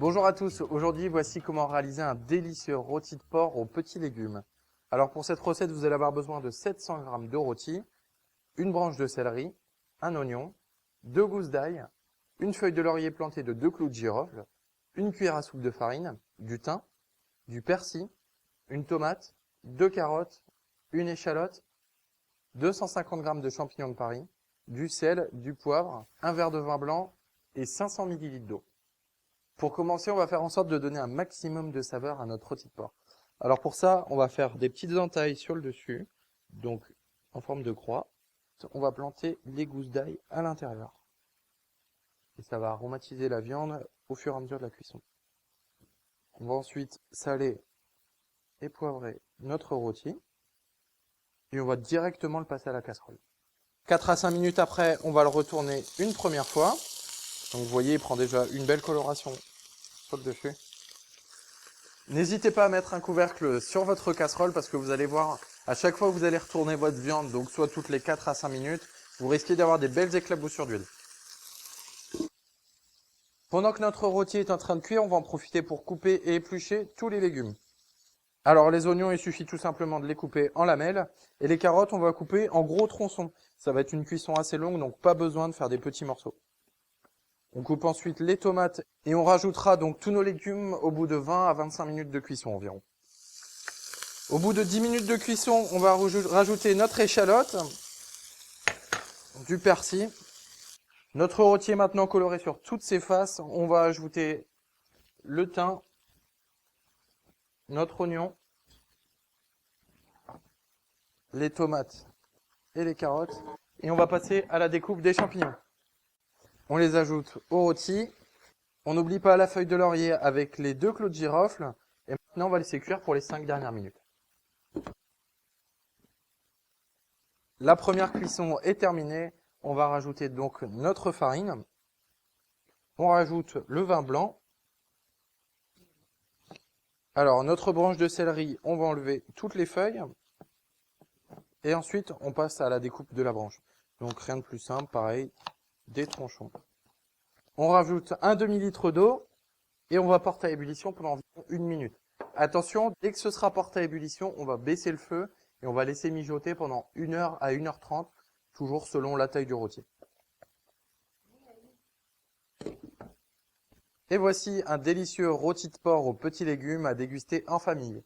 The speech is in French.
Bonjour à tous, aujourd'hui voici comment réaliser un délicieux rôti de porc aux petits légumes. Alors pour cette recette, vous allez avoir besoin de 700 g de rôti, une branche de céleri, un oignon, 2 gousses d'ail, une feuille de laurier plantée de 2 clous de girofle, une cuillère à soupe de farine, du thym, du persil, une tomate, 2 carottes, une échalote, 250 g de champignons de Paris, du sel, du poivre, un verre de vin blanc et 500 ml d'eau. Pour commencer, on va faire en sorte de donner un maximum de saveur à notre rôti de porc. Alors pour ça, on va faire des petites entailles sur le dessus, donc en forme de croix. On va planter les gousses d'ail à l'intérieur. Et ça va aromatiser la viande au fur et à mesure de la cuisson. On va ensuite saler et poivrer notre rôti. Et on va directement le passer à la casserole. 4 à 5 minutes après, on va le retourner une première fois. Donc vous voyez, il prend déjà une belle coloration sur le dessus. N'hésitez pas à mettre un couvercle sur votre casserole parce que vous allez voir, à chaque fois que vous allez retourner votre viande, donc soit toutes les 4 à 5 minutes, vous risquez d'avoir des belles éclaboussures d'huile. Pendant que notre rôti est en train de cuire, on va en profiter pour couper et éplucher tous les légumes. Alors les oignons, il suffit tout simplement de les couper en lamelles. Et les carottes, on va couper en gros tronçons. Ça va être une cuisson assez longue, donc pas besoin de faire des petits morceaux. On coupe ensuite les tomates et on rajoutera donc tous nos légumes au bout de 20 à 25 minutes de cuisson environ. Au bout de 10 minutes de cuisson, on va rajouter notre échalote, du persil. Notre rôti est maintenant coloré sur toutes ses faces. On va ajouter le thym, notre oignon, les tomates et les carottes. Et on va passer à la découpe des champignons. On les ajoute au rôti. On n'oublie pas la feuille de laurier avec les 2 clous de girofle. Et maintenant, on va laisser cuire pour les 5 dernières minutes. La première cuisson est terminée. On va rajouter donc notre farine. On rajoute le vin blanc. Alors, notre branche de céleri, on va enlever toutes les feuilles. Et ensuite, on passe à la découpe de la branche. Donc, rien de plus simple, pareil, des tronçons. On rajoute un demi-litre d'eau et on va porter à ébullition pendant environ 1 minute. Attention, dès que ce sera porté à ébullition, on va baisser le feu et on va laisser mijoter pendant 1 heure à 1h30, toujours selon la taille du rôti. Et voici un délicieux rôti de porc aux petits légumes à déguster en famille.